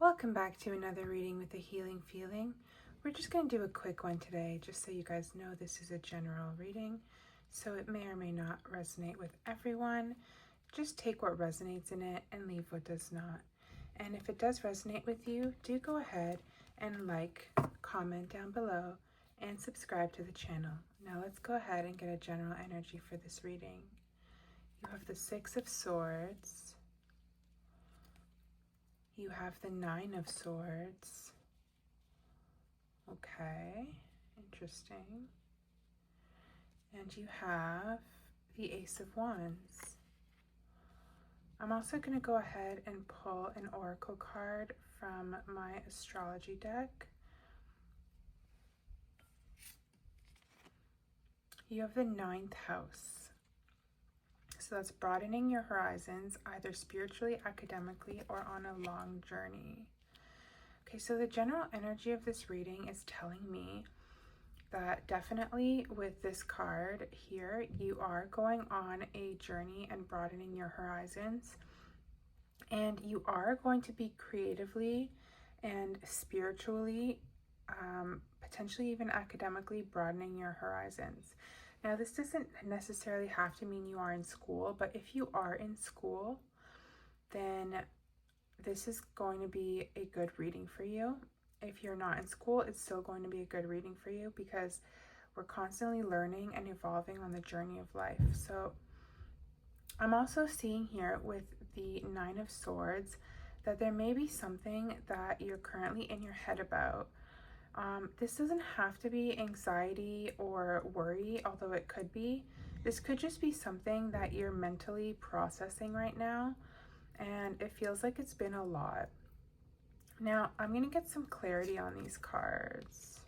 Welcome back to another reading with a healing feeling. We're just going to do a quick one today, just so you guys know this is a general reading, so it may or may not resonate with everyone. Just take what resonates in it and leave what does not. And if it does resonate with you, do go ahead and like, comment down below, and subscribe to the channel. Now let's go ahead and get a general energy for this reading. You have the Six of Swords. You have the Nine of Swords. Okay, interesting. And you have the Ace of Wands. I'm also going to go ahead and pull an oracle card from my astrology deck. You have the Ninth House. So that's broadening your horizons, either spiritually, academically, or on a long journey. Okay, so the general energy of this reading is telling me that definitely with this card here, you are going on a journey and broadening your horizons. And you are going to be creatively and spiritually, potentially even academically broadening your horizons. Now, this doesn't necessarily have to mean you are in school, but if you are in school, then this is going to be a good reading for you. If you're not in school, it's still going to be a good reading for you because we're constantly learning and evolving on the journey of life. So I'm also seeing here with the Nine of Swords that there may be something that you're currently in your head about. This doesn't have to be anxiety or worry, although it could be. This could just be something that you're mentally processing right now, and it feels like it's been a lot. Now, I'm going to get some clarity on these cards.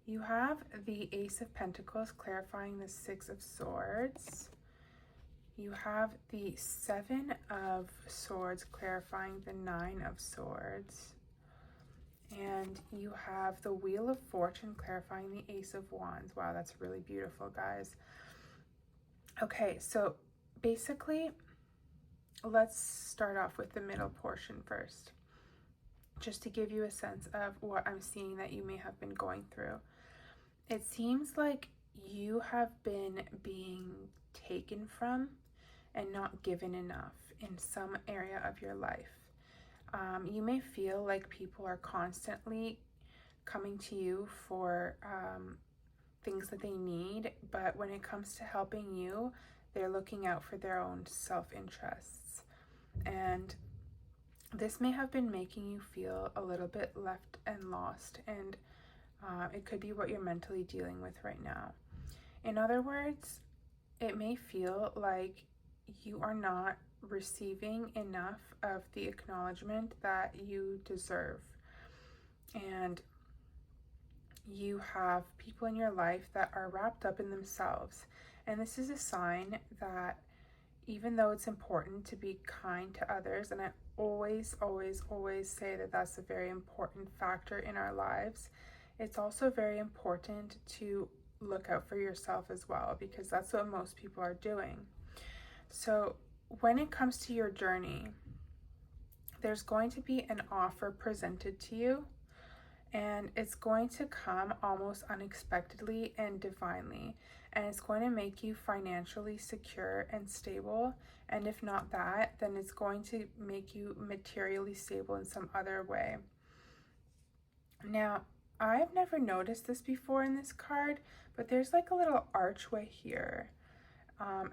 You have the Ace of Pentacles clarifying the Six of Swords. You have the Seven of Swords clarifying the Nine of Swords. And you have the Wheel of Fortune clarifying the Ace of Wands. Wow, that's really beautiful, guys. Okay, so basically, let's start off with the middle portion first, just to give you a sense of what I'm seeing that you may have been going through. It seems like you have been being taken from and not given enough in some area of your life. You may feel like people are constantly coming to you for things that they need, but when it comes to helping you, they're looking out for their own self-interests. And this may have been making you feel a little bit left and lost, and it could be what you're mentally dealing with right now. In other words, it may feel like you are not receiving enough of the acknowledgement that you deserve. And you have people in your life that are wrapped up in themselves. And this is a sign that even though it's important to be kind to others, and I always say that that's a very important factor in our lives, it's also very important to look out for yourself as well, because that's what most people are doing. So when it comes to your journey, there's going to be an offer presented to you, and it's going to come almost unexpectedly and divinely, and it's going to make you financially secure and stable. And if not that, then it's going to make you materially stable in some other way. Now, I've never noticed this before in this card, but there's like a little archway here.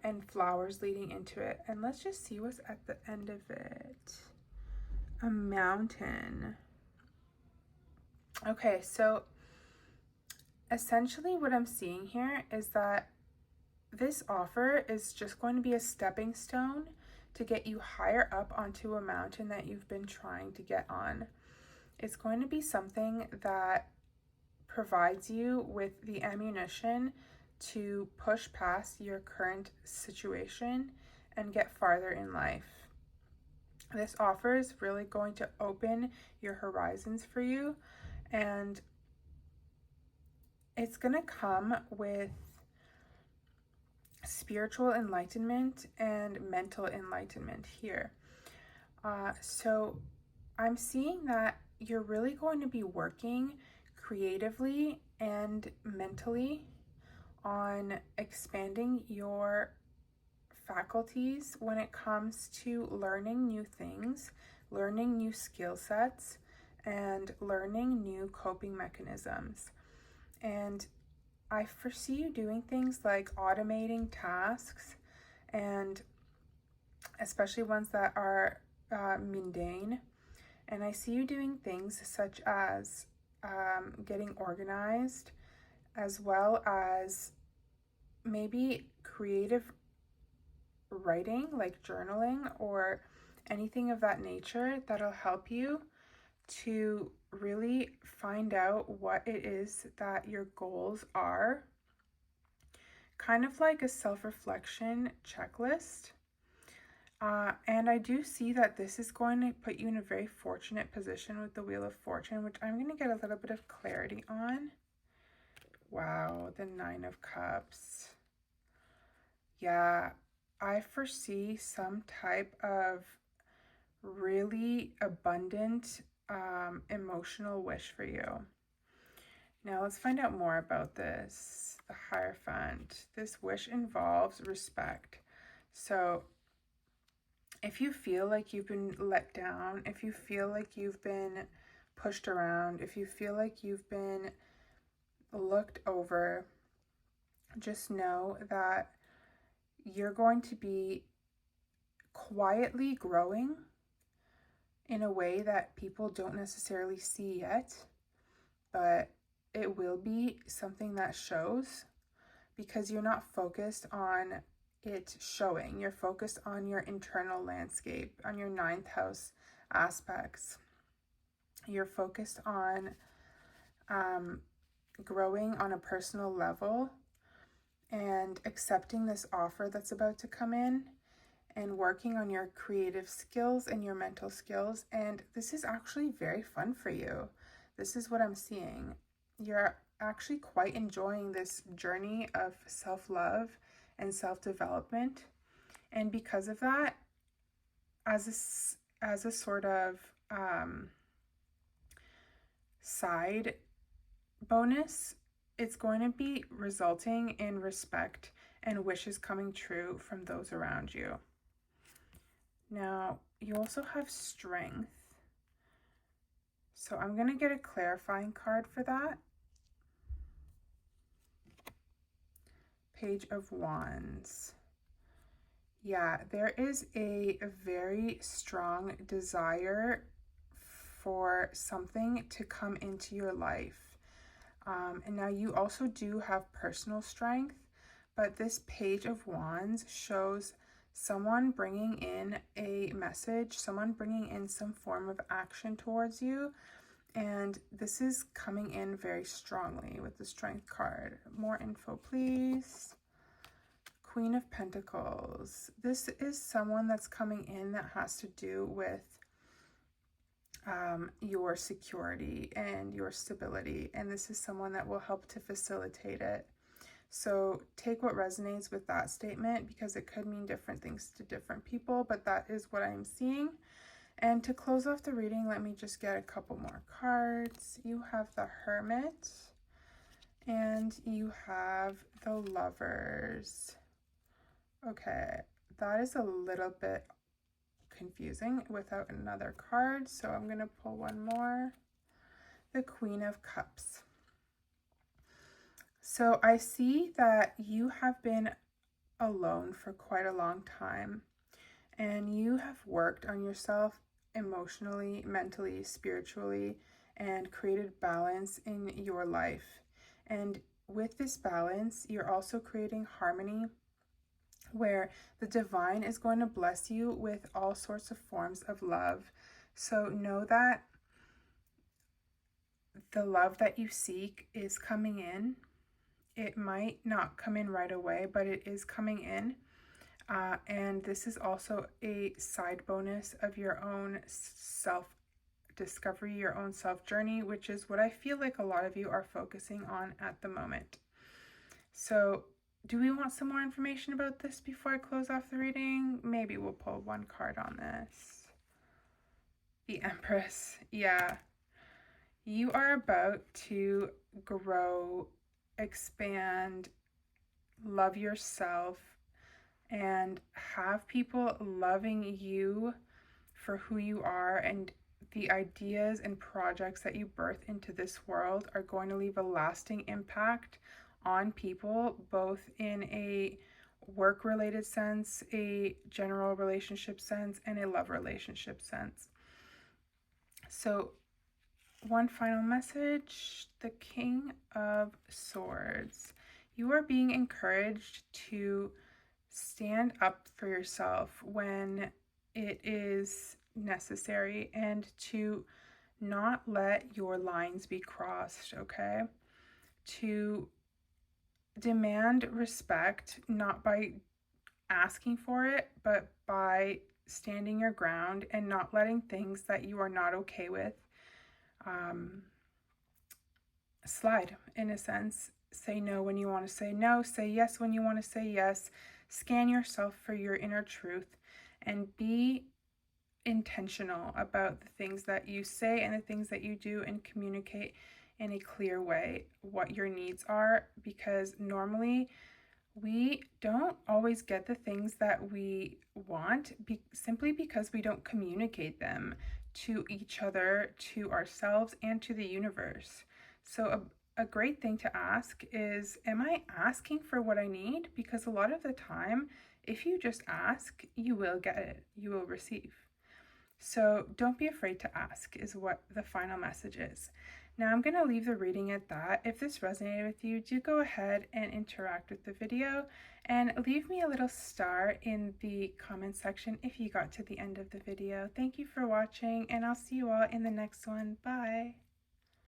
And flowers leading into it. And let's just see what's at the end of it. A mountain. Okay, so essentially what I'm seeing here is that this offer is just going to be a stepping stone to get you higher up onto a mountain that you've been trying to get on. It's going to be something that provides you with the ammunition to push past your current situation and get farther in life. This offer is really going to open your horizons for you, and it's going to come with spiritual enlightenment and mental enlightenment here. So I'm seeing that you're really going to be working creatively and mentally on expanding your faculties when it comes to learning new things, learning new skill sets, and learning new coping mechanisms. And I foresee you doing things like automating tasks, and especially ones that are mundane. And I see you doing things such as getting organized, as well as maybe creative writing, like journaling or anything of that nature that'll help you to really find out what it is that your goals are. Kind of like a self-reflection checklist. And I do see that this is going to put you in a very fortunate position with the Wheel of Fortune, which I'm going to get a little bit of clarity on. Wow, the Nine of Cups. Yeah, I foresee some type of really abundant emotional wish for you. Now let's find out more about this. The Hierophant. This wish involves respect. So if you feel like you've been let down, if you feel like you've been pushed around, if you feel like you've been looked over, just know that you're going to be quietly growing in a way that people don't necessarily see yet, but it will be something that shows because you're not focused on it showing. You're focused on your internal landscape, on your ninth house aspects. You're focused on growing on a personal level and accepting this offer that's about to come in and working on your creative skills and your mental skills. And this is actually very fun for you. This is what I'm seeing. You're actually quite enjoying this journey of self-love and self-development. And because of that, as a sort of side bonus, it's going to be resulting in respect and wishes coming true from those around you. Now, you also have strength. So I'm going to get a clarifying card for that. Page of Wands. Yeah, there is a very strong desire for something to come into your life. And now you also do have personal strength, but this Page of Wands shows someone bringing in a message, someone bringing in some form of action towards you. And this is coming in very strongly with the Strength card. More info, please. Queen of Pentacles. This is someone that's coming in that has to do with your security and your stability. And this is someone that will help to facilitate it. So take what resonates with that statement because it could mean different things to different people, but that is what I'm seeing. And to close off the reading, let me just get a couple more cards. You have the Hermit and you have the Lovers. Okay, that is a little bit confusing without another card, so I'm going to pull one more. The Queen of Cups. So I see that you have been alone for quite a long time, and you have worked on yourself emotionally, mentally, spiritually, and created balance in your life. And with this balance, you're also creating harmony where the divine is going to bless you with all sorts of forms of love. So know that the love that you seek is coming in. It might not come in right away, but it is coming in. And this is also a side bonus of your own self-discovery, your own self-journey, which is what I feel like a lot of you are focusing on at the moment. So do we want some more information about this before I close off the reading? Maybe we'll pull one card on this. The Empress. Yeah. You are about to grow, expand, love yourself, and have people loving you for who you are, and the ideas and projects that you birth into this world are going to leave a lasting impact on people, both in a work-related sense, a general relationship sense, and a love relationship sense. So one final message, the King of Swords. You are being encouraged to stand up for yourself when it is necessary and to not let your lines be crossed, okay? To demand respect, not by asking for it, but by standing your ground and not letting things that you are not okay with slide, in a sense. Say no when you want to say no, say yes when you want to say yes. Scan yourself for your inner truth and be intentional about the things that you say and the things that you do, and communicate in a clear way what your needs are, because normally we don't always get the things that we want simply because we don't communicate them to each other, to ourselves, and to the universe. So a great thing to ask is, am I asking for what I need? Because a lot of the time, if you just ask, you will get it, you will receive. So don't be afraid to ask, is what the final message is. Now I'm going to leave the reading at that. If this resonated with you, do go ahead and interact with the video and leave me a little star in the comment section if you got to the end of the video. Thank you for watching, and I'll see you all in the next one. Bye.